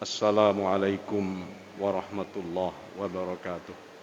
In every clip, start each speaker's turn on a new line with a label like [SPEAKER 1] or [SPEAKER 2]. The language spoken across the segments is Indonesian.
[SPEAKER 1] Assalamualaikum warahmatullahi wabarakatuh.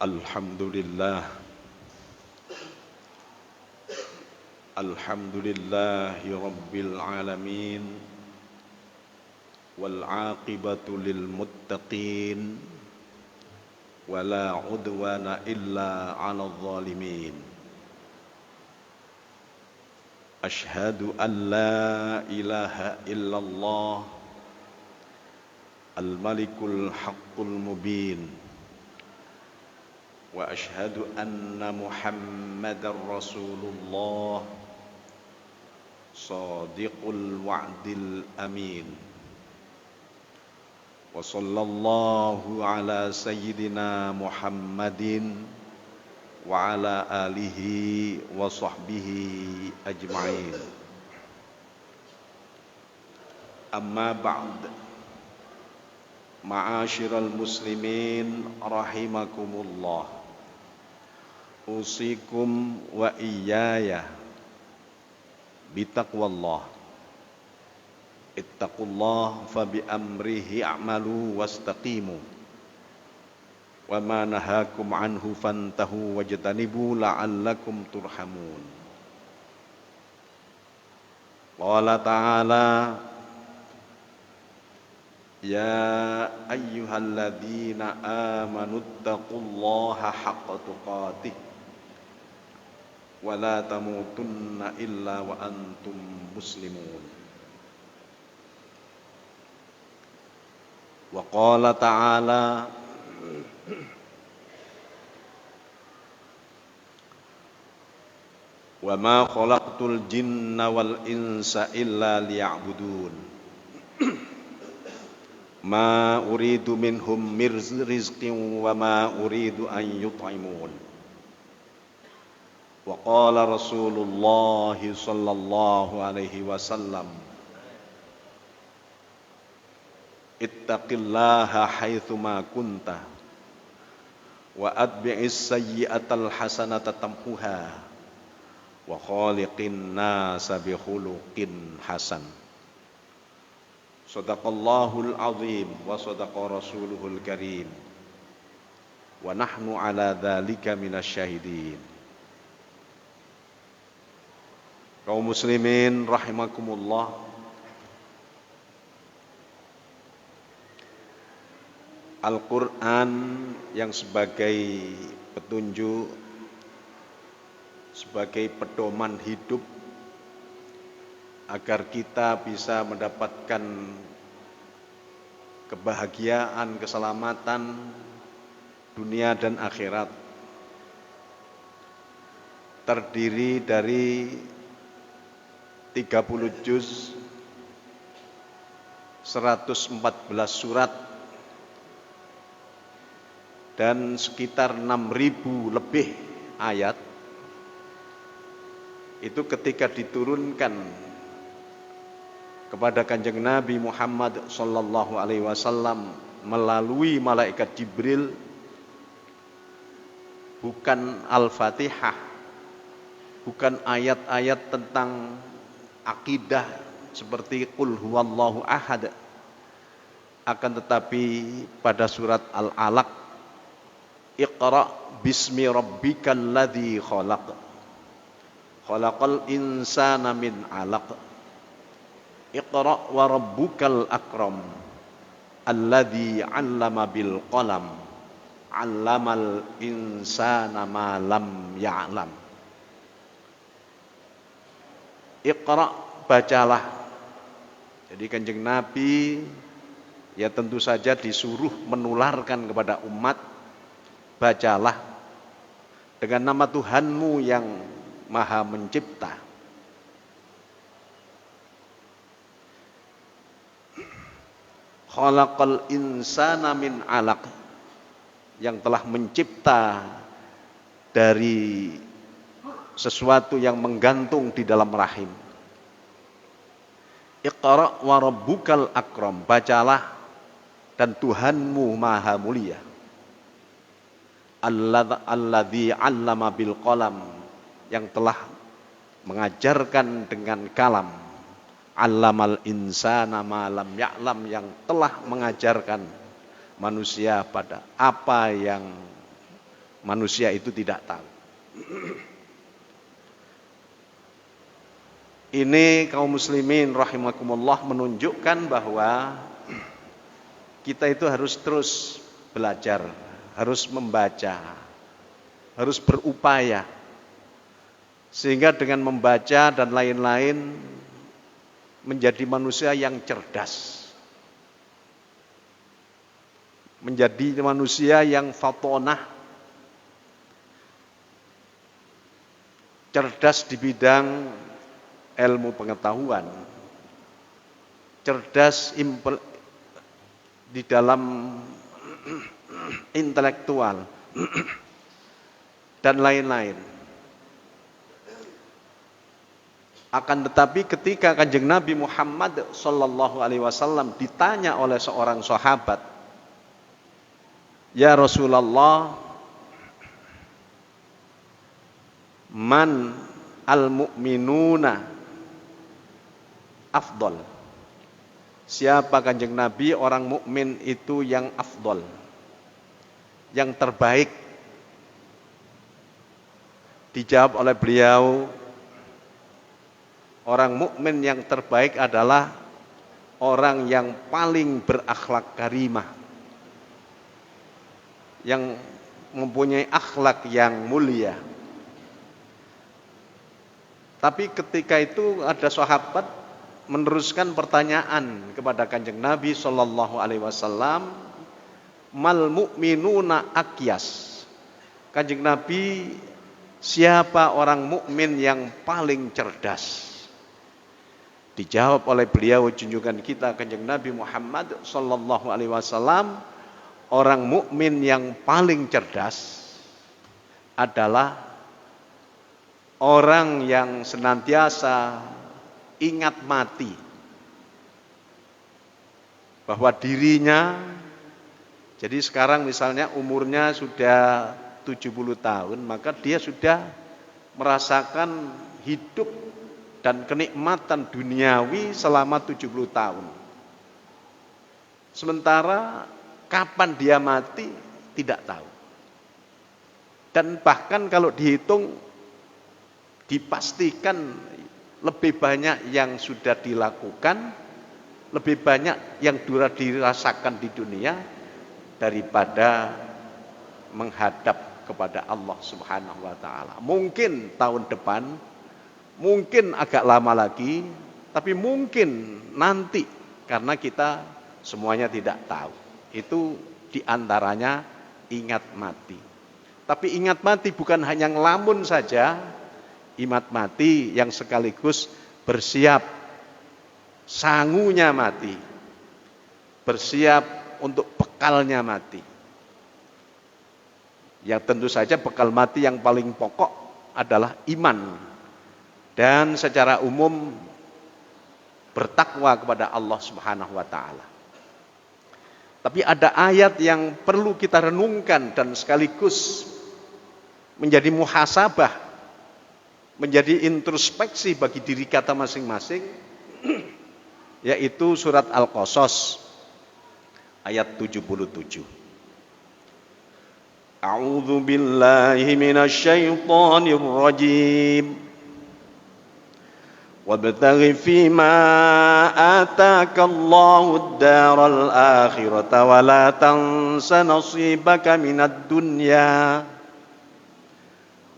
[SPEAKER 1] Alhamdulillah, alhamdulillahi rabbil alamin, wal aqibatu lil muttaqin, wala udwana illa 'alal zalimin. Ashhadu an la ilaha illallah, al-malikul haqqul mubin. وأشهد أن محمدًا رسول الله صادق الوعد الأمين وصلى الله على سيدنا محمد وعلى آله وصحبه أجمعين أما بعد معاشر المسلمين رحمكم الله usikum wa iyaya bitaqwallah. Ittaqullah fa bi amrihi a'malu wastaqimu wa ma nahakum anhu fantahu wajtanibu la'allakum turhamun. Qala ta'ala ya ayyuhalladzina amanuttaqullaha haqqa tuqatih wa la tamutunna illa wa antum muslimun. Wa qala ta'ala wa ma khalaqtul jinna wal insa illa liya'budun ma uridu minhum mir rizqin wa ma uridu an yut'imun. Wa qala Rasulullah sallallahu alaihi wasallam ittaqillaha haitsu ma kunta wa atbi'is sayyi'atal hasanata tamhuha wa khaliqin nasa bi khuluqin hasan. Shadaqallahul azim wa shadaqa rasuluhul karim wa nahnu ala dzalika minasyahidin. Kaum muslimin rahimakumullah, Al-Quran yang sebagai petunjuk, sebagai pedoman hidup agar kita bisa mendapatkan kebahagiaan, keselamatan dunia dan akhirat, terdiri dari 30 juz, 114 surat, dan sekitar 6.000 lebih ayat. Itu ketika diturunkan kepada Kanjeng Nabi Muhammad sallallahu alaihi wasallam melalui malaikat Jibril, bukan Al-Fatihah, bukan ayat-ayat tentang akidah seperti Qul huwallahu ahad, akan tetapi pada surat Al-Alaq, Iqra bismi rabbikal ladzi khalaq, khalaqal insana min 'alaq, Iqra wa rabbukal akram, alladzi 'allama bil qalam, 'allamal insana ma lam ya'lam. Iqra, bacalah. Jadi Kanjeng Nabi ya tentu saja disuruh menularkan kepada umat, bacalah dengan nama Tuhanmu yang Maha Mencipta. Khalaqal insana min 'alaq, yang telah mencipta dari sesuatu yang menggantung di dalam rahim. Iqra wa rabbukal akram, bacalah dan Tuhanmu Maha Mulia. Alladzi 'allama bil qalam, yang telah mengajarkan dengan kalam. 'Allamal insana ma lam ya'lam, yang telah mengajarkan manusia pada apa yang manusia itu tidak tahu. Ini kaum muslimin rahimakumullah menunjukkan bahwa kita itu harus terus belajar, harus membaca, harus berupaya, sehingga dengan membaca dan lain-lain menjadi manusia yang cerdas, menjadi manusia yang fatonah, cerdas di bidang ilmu pengetahuan, cerdas di dalam intelektual dan lain-lain. Akan tetapi ketika Kanjeng Nabi Muhammad sallallahu alaihi wasallam ditanya oleh seorang sahabat, "Ya Rasulullah, man al-mu'minuna afdol?" Siapa Kanjeng Nabi orang mukmin itu yang afdol, yang terbaik? Dijawab oleh beliau, orang mukmin yang terbaik adalah orang yang paling berakhlak karimah, yang mempunyai akhlak yang mulia. Tapi ketika itu ada sahabat meneruskan pertanyaan kepada Kanjeng Nabi sallallahu alaihi wasallam, mal mu'minuna akyas. Kanjeng Nabi, siapa orang mukmin yang paling cerdas? Dijawab oleh beliau junjungan kita Kanjeng Nabi Muhammad sallallahu alaihi wasallam, orang mukmin yang paling cerdas adalah orang yang senantiasa ingat mati, bahwa dirinya, jadi sekarang misalnya umurnya sudah 70 tahun, maka dia sudah merasakan hidup dan kenikmatan duniawi selama 70 tahun. Sementara kapan dia mati tidak tahu. Dan bahkan kalau dihitung, dipastikan lebih banyak yang sudah dilakukan, lebih banyak yang dirasakan di dunia daripada menghadap kepada Allah Subhanahu wa taala. Mungkin tahun depan, mungkin agak lama lagi, tapi mungkin nanti, karena kita semuanya tidak tahu. Itu diantaranya ingat mati. Tapi ingat mati bukan hanya ngelamun saja, ingat mati yang sekaligus bersiap sangunya mati, bersiap untuk bekalnya mati. Yang tentu saja bekal mati yang paling pokok adalah iman. Dan secara umum bertakwa kepada Allah Subhanahu wa taala. Tapi ada ayat yang perlu kita renungkan dan sekaligus menjadi muhasabah, menjadi introspeksi bagi diri kita masing-masing, yaitu surat Al-Qasas ayat 77. A'udzu billahi minasy syaithanir rajim. Wabtaghi fima ataka Allahud daral akhirata wa la tansa nasibaka minad dunya.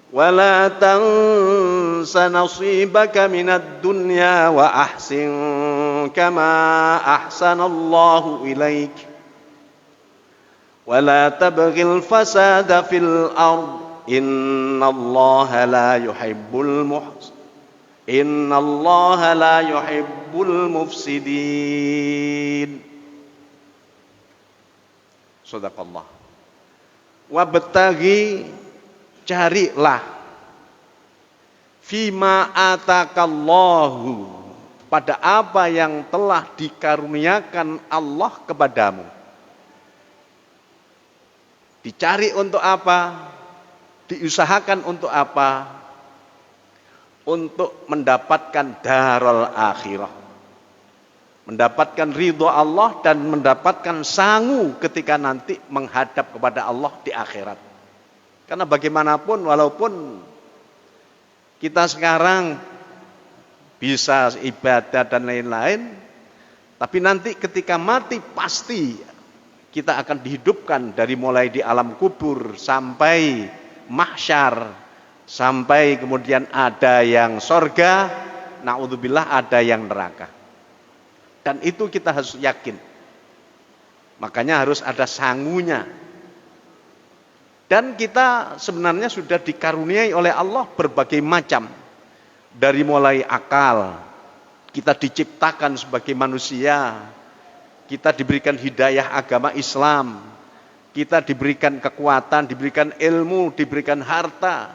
[SPEAKER 1] ولا تنس نصيبك من الدنيا وأحسن كما أحسن الله إليك ولا تبغ الفساد في الأرض إن الله لا يحب المفسدين. Sadaqallah. Wabtaghi, carilah, fima atakallahu, pada apa yang telah dikaruniakan Allah kepadamu. Dicari untuk apa? Diusahakan untuk apa? Untuk mendapatkan darul akhirah, mendapatkan ridho Allah dan mendapatkan sangu ketika nanti menghadap kepada Allah di akhirat. Karena bagaimanapun, walaupun kita sekarang bisa ibadah dan lain-lain, tapi nanti ketika mati pasti kita akan dihidupkan dari mulai di alam kubur sampai mahsyar, sampai kemudian ada yang sorga, na'udzubillah ada yang neraka. Dan itu kita harus yakin. Makanya harus ada sangunya. Dan kita sebenarnya sudah dikaruniai oleh Allah berbagai macam. Dari mulai akal, kita diciptakan sebagai manusia, kita diberikan hidayah agama Islam, kita diberikan kekuatan, diberikan ilmu, diberikan harta,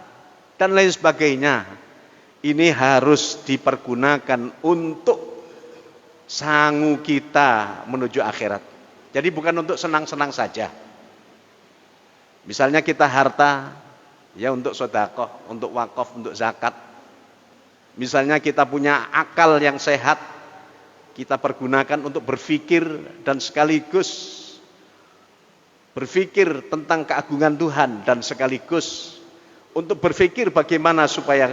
[SPEAKER 1] dan lain sebagainya. Ini harus dipergunakan untuk sangu kita menuju akhirat. Jadi bukan untuk senang-senang saja. Misalnya kita harta, ya untuk sedekah, untuk wakaf, untuk zakat. Misalnya kita punya akal yang sehat, kita pergunakan untuk berpikir dan sekaligus berpikir tentang keagungan Tuhan dan sekaligus untuk berpikir bagaimana supaya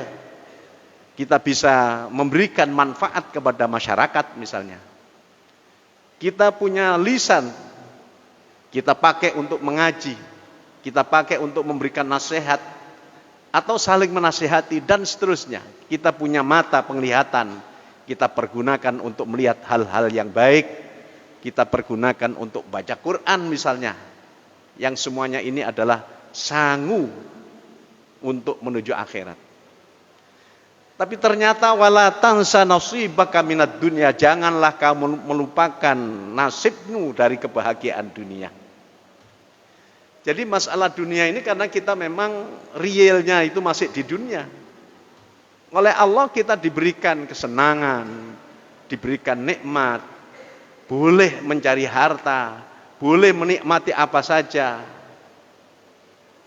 [SPEAKER 1] kita bisa memberikan manfaat kepada masyarakat misalnya. Kita punya lisan, kita pakai untuk mengaji, kita pakai untuk memberikan nasihat atau saling menasihati dan seterusnya. Kita punya mata penglihatan, kita pergunakan untuk melihat hal-hal yang baik, kita pergunakan untuk baca Quran misalnya. Yang semuanya ini adalah sangu untuk menuju akhirat. Tapi ternyata wala tansa nasibaka minad dunya, janganlah kamu melupakan nasibmu dari kebahagiaan dunia. Jadi masalah dunia ini karena kita memang realnya itu masih di dunia. Oleh Allah kita diberikan kesenangan, diberikan nikmat, boleh mencari harta, boleh menikmati apa saja.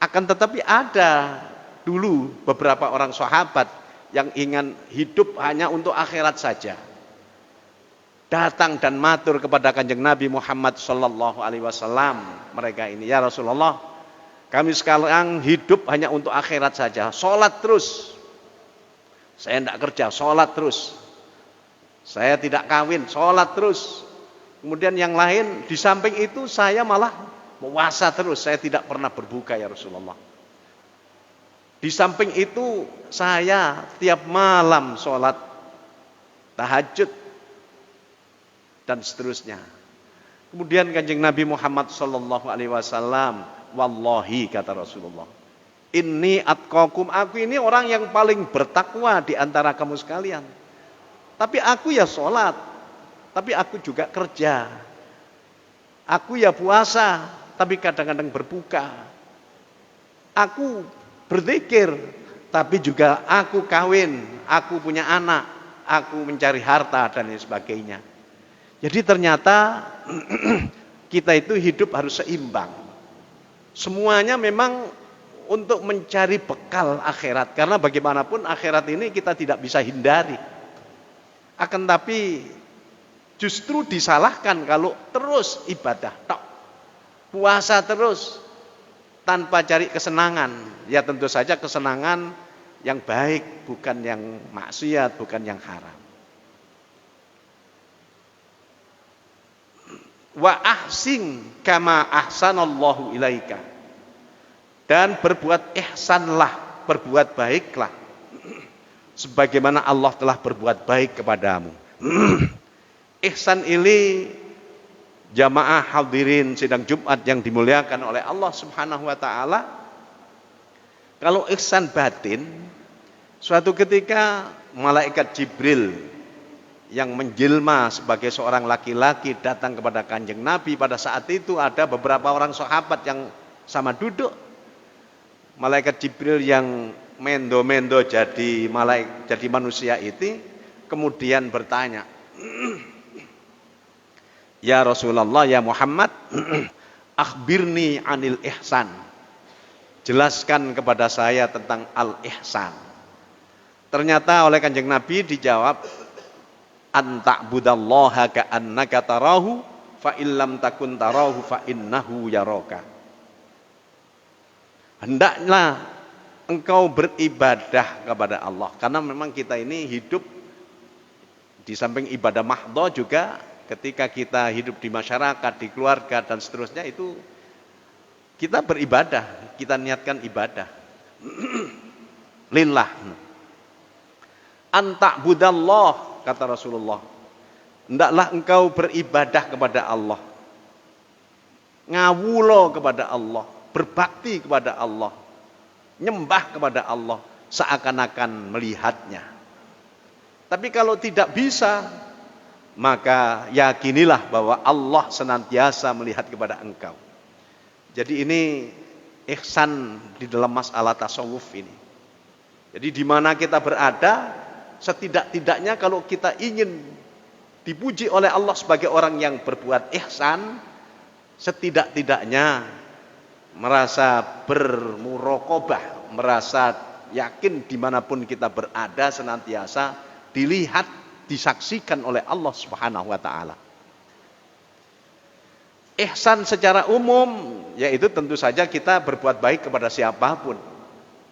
[SPEAKER 1] Akan tetapi ada dulu beberapa orang sahabat yang ingin hidup hanya untuk akhirat saja. Datang dan matur kepada Kanjeng Nabi Muhammad sallallahu alaihi wasallam. Mereka ini, ya Rasulullah, kami sekarang hidup hanya untuk akhirat saja. Sholat terus. Saya tidak kerja, sholat terus. Saya tidak kawin, sholat terus. Kemudian yang lain, di samping itu saya malah puasa terus, saya tidak pernah berbuka ya Rasulullah. Di samping itu saya tiap malam sholat tahajud dan seterusnya. Kemudian Kanjeng Nabi Muhammad sallallahu alaihi wasallam, wallahi kata Rasulullah, inni atqakum, aku ini orang yang paling bertakwa di antara kamu sekalian. Tapi aku ya sholat, tapi aku juga kerja. Aku ya puasa, tapi kadang-kadang berbuka. Aku berzikir, tapi juga aku kawin, aku punya anak, aku mencari harta dan lain sebagainya. Jadi ternyata kita itu hidup harus seimbang. Semuanya memang untuk mencari bekal akhirat, karena bagaimanapun akhirat ini kita tidak bisa hindari. Akan tapi justru disalahkan kalau terus ibadah tok, puasa terus tanpa cari kesenangan. Ya tentu saja kesenangan yang baik, bukan yang maksiat, bukan yang haram. Wa ahsin kama ahsanallahu ilaika, dan berbuat ihsanlah, berbuat baiklah sebagaimana Allah telah berbuat baik kepadamu. Ihsan ini jamaah hadirin sidang Jumat yang dimuliakan oleh Allah Subhanahu wa taala. Kalau ihsan batin, suatu ketika malaikat Jibril yang menjelma sebagai seorang laki-laki datang kepada Kanjeng Nabi. Pada saat itu ada beberapa orang sahabat yang sama duduk. Malaikat Jibril yang mendo-mendo jadi manusia itu kemudian bertanya, ya Rasulullah, ya Muhammad, akhbirni anil ihsan, jelaskan kepada saya tentang al-ihsan. Ternyata oleh Kanjeng Nabi dijawab, anta'budallaha ka'annaka tarahu fa illam takun tarahu fa innahu yaraka. Hendaklah engkau beribadah kepada Allah, karena memang kita ini hidup di samping ibadah mahdhah juga ketika kita hidup di masyarakat, di keluarga dan seterusnya, itu kita beribadah, kita niatkan ibadah lillah. Anta'budallah, kata Rasulullah, hendaklah engkau beribadah kepada Allah, ngawulo kepada Allah, berbakti kepada Allah, nyembah kepada Allah seakan-akan melihatnya. Tapi kalau tidak bisa, maka yakinilah bahwa Allah senantiasa melihat kepada engkau. Jadi ini ihsan di dalam masalah tasawuf ini. Jadi di mana kita berada, setidak-tidaknya kalau kita ingin dipuji oleh Allah sebagai orang yang berbuat ihsan, setidak-tidaknya merasa bermuraqabah, merasa yakin dimanapun kita berada senantiasa dilihat, disaksikan oleh Allah Subhanahu wa taala. Ihsan secara umum yaitu tentu saja kita berbuat baik kepada siapapun,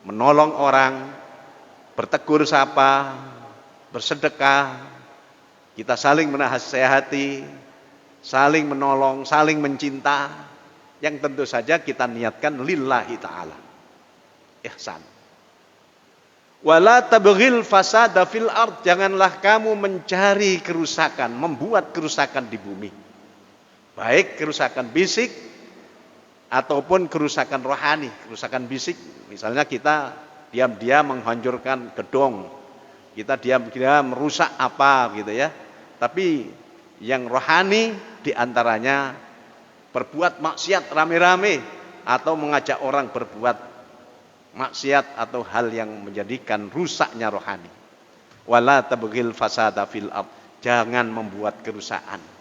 [SPEAKER 1] menolong orang, bertegur sapa, bersedekah, kita saling menasehati, saling menolong, saling mencinta, yang tentu saja kita niatkan lillahi ta'ala. Ihsan. Wala tabghil fasada fil ard, janganlah kamu mencari kerusakan, membuat kerusakan di bumi. Baik kerusakan fisik ataupun kerusakan rohani. Kerusakan fisik, misalnya kita diam-diam menghancurkan gedung, kita diam-diam merusak apa gitu ya. Tapi yang rohani diantaranya berbuat maksiat rame-rame atau mengajak orang berbuat maksiat atau hal yang menjadikan rusaknya rohani. Wala tabghil fasada fil ard, jangan membuat kerusakan.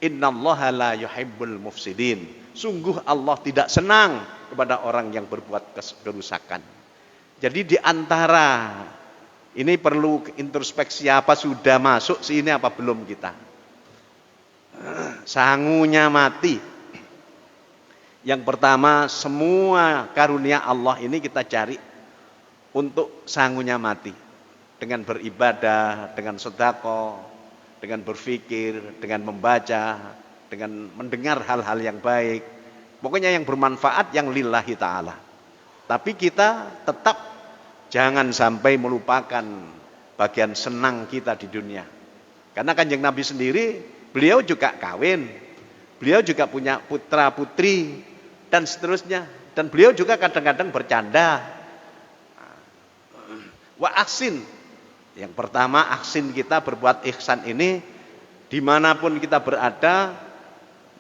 [SPEAKER 1] Innallaha la yuhibbul mufsidin. Sungguh Allah tidak senang kepada orang yang berbuat kerusakan. Jadi di antara ini perlu introspeksi, apa sudah masuk sini apa belum kita. Sangunya mati. Yang pertama, semua karunia Allah ini kita cari untuk sangunya mati. Dengan beribadah, dengan sedekah, dengan berpikir, dengan membaca, dengan mendengar hal-hal yang baik. Pokoknya yang bermanfaat, yang lillahi ta'ala. Tapi kita tetap jangan sampai melupakan bagian senang kita di dunia. Karena Kanjeng Nabi sendiri, beliau juga kawin. Beliau juga punya putra putri dan seterusnya. Dan beliau juga kadang-kadang bercanda. Wa ahsin. Yang pertama, ahsin, kita berbuat ihsan ini dimanapun kita berada,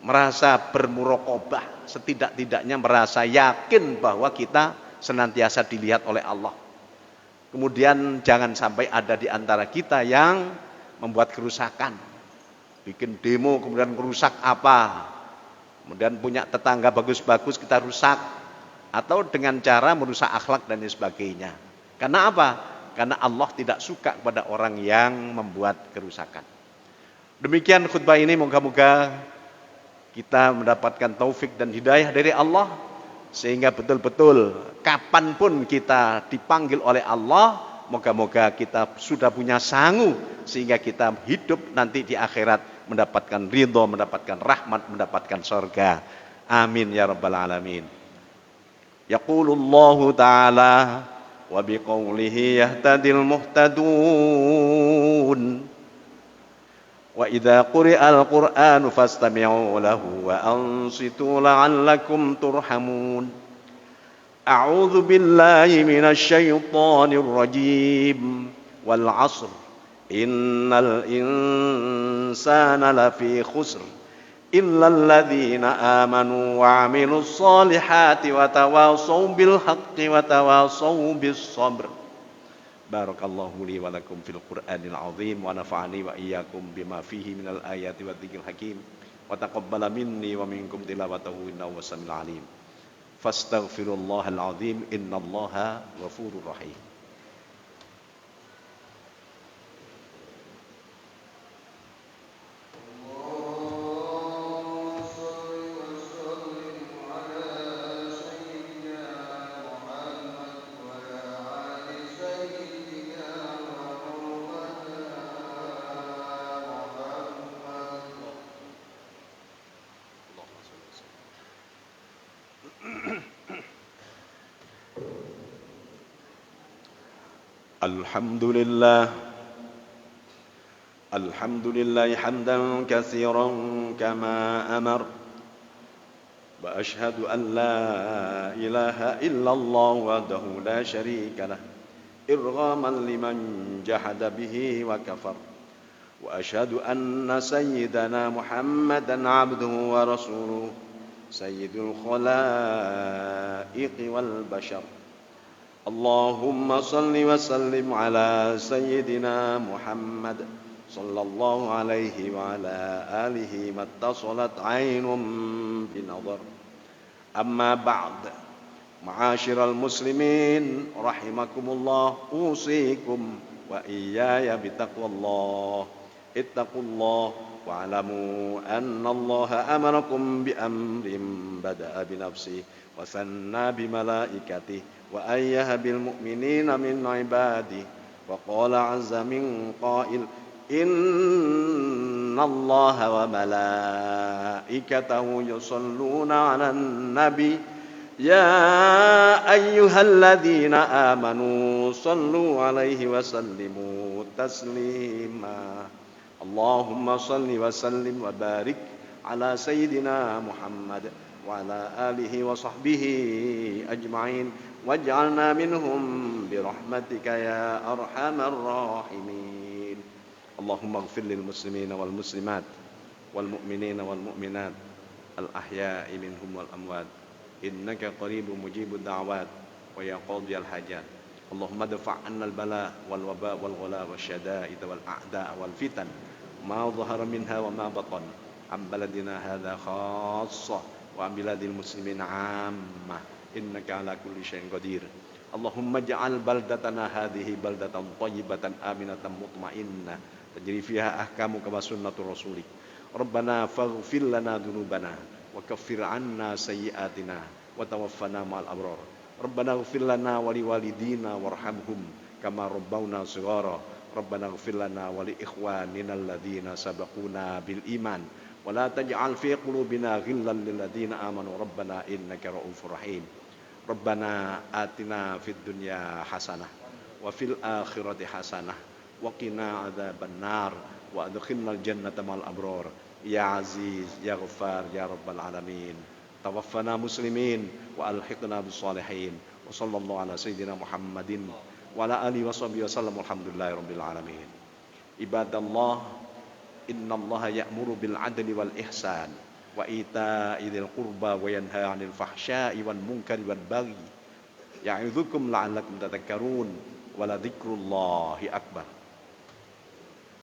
[SPEAKER 1] merasa bermuraqabah, setidak-tidaknya merasa yakin bahwa kita senantiasa dilihat oleh Allah. Kemudian jangan sampai ada di antara kita yang membuat kerusakan, bikin demo kemudian merusak apa, kemudian punya tetangga bagus-bagus kita rusak, atau dengan cara merusak akhlak dan sebagainya. Karena apa? Karena Allah tidak suka kepada orang yang membuat kerusakan. Demikian khutbah ini, moga-moga kita mendapatkan taufik dan hidayah dari Allah, sehingga betul-betul kapanpun kita dipanggil oleh Allah, moga-moga kita sudah punya sangu, sehingga kita hidup nanti di akhirat mendapatkan ridho, mendapatkan rahmat, mendapatkan surga. Amin ya rabbal alamin. Yaqulullahu ta'ala wa biqaulihi yahtadil muhtadun. Wa idza quri'al Qur'anu fastami'u lahu wa ansitu la'allakum turhamun. A'udzu billahi minasy syaithanir rajim. Wal 'ashr. Innal insana lafi khusr. Illal ladzina amanu wa 'amilus solihati wa tawassaw bil haqqi wa tawassaw bis sabr. Barakallahu li wa lakum fil Qur'anil azim wa nafa'ani wa iyyakum bima fihi minal ayati wa dzikril hakim wa taqabbala minni wa minkum tilawatahu innahu wasamiul alim. Fastaghfirullahal azim innallaha ghafurur rahim. Alhamdulillah hamdan katsiran kama amar wa ashhadu an la ilaha illallah wahdahu la syarika lah irghaman liman jahada bihi wa kafar wa ashhadu anna sayyidana Muhammadan abduhu wa rasuluhu sayyidul khalaiqi wal bashar. Allahumma salli wa sallim ala sayyidina Muhammad sallallahu alaihi wa ala alihi mattasalat aynun binadhar. Amma ba'd. Ma'asyiral muslimin rahimakumullah, usikum wa iyaya bitaqwallah. Ittaqullah wa'lamu anna Allah amarakum bi amrin bada'a bi nafsihi wa sanna bi malaikatihi wa ayyaha bil mu'minina min ibadihi wa qala 'azza min qail innallaha wa malaikatahu yusalluna 'alan nabi ya ayyuhalladzina amanu sallu 'alaihi wa sallimu taslima. Allahumma salli wa sallim wa barik ala sayyidina Muhammad wa ala alihi wa sahbihi ajma'in waj'alna minhum birahmatika ya arhamar rahimin. Allahumma ighfir lil muslimina wal muslimat wal mu'minina wal mu'minat al ahya'i minhum wal amwat innaka qaribun mujibud da'wat wa ya qadiyal hajat. Allahumma dafa' 'anna al bala wal waba wal ghala wasyada'id wal a'da wal fitan ma dhahara minha wa ma batan عن بلدنا هذا خاصة وعن بلاد المسلمين عامة إنك على كل شيء قدير. اللهم اجعل بلدتنا هذه بلدة طيبة آمنة مطمئنة تجري فيها أحكامك وسنة رسولك. ربنا فاغفر لنا ذنوبنا وكفر عنا سيئاتنا وتوفنا مع الأبرار. ربنا اغفر لنا ولوالدينا وارحمهم كما ربونا صغارا. ربنا اغفر لنا ولإخواننا الذين سبقونا بالإيمان ولا تجعل في قلوبنا غلا للذين آمنوا ربنا إنك رؤوف رحيم. ربنا آتنا في الدنيا حسنة وفي الآخرة حسنة وقنا عذاب النار وأدخلنا الجنة مع الأبرار يا عزيز يا غفار يا رب العالمين. توفنا مسلمين وألحقنا بالصالحين. وصلى الله على سيدنا محمد وعلى آله وصحبه وسلم والحمد لله رب العالمين. عباد الله إن الله يأمر بالعدل والإحسان وإيتاء ذي القربى وينهى عن الفحشاء والمنكر والبغي يعظكم لعلكم تذكرون ولذكر الله أكبر.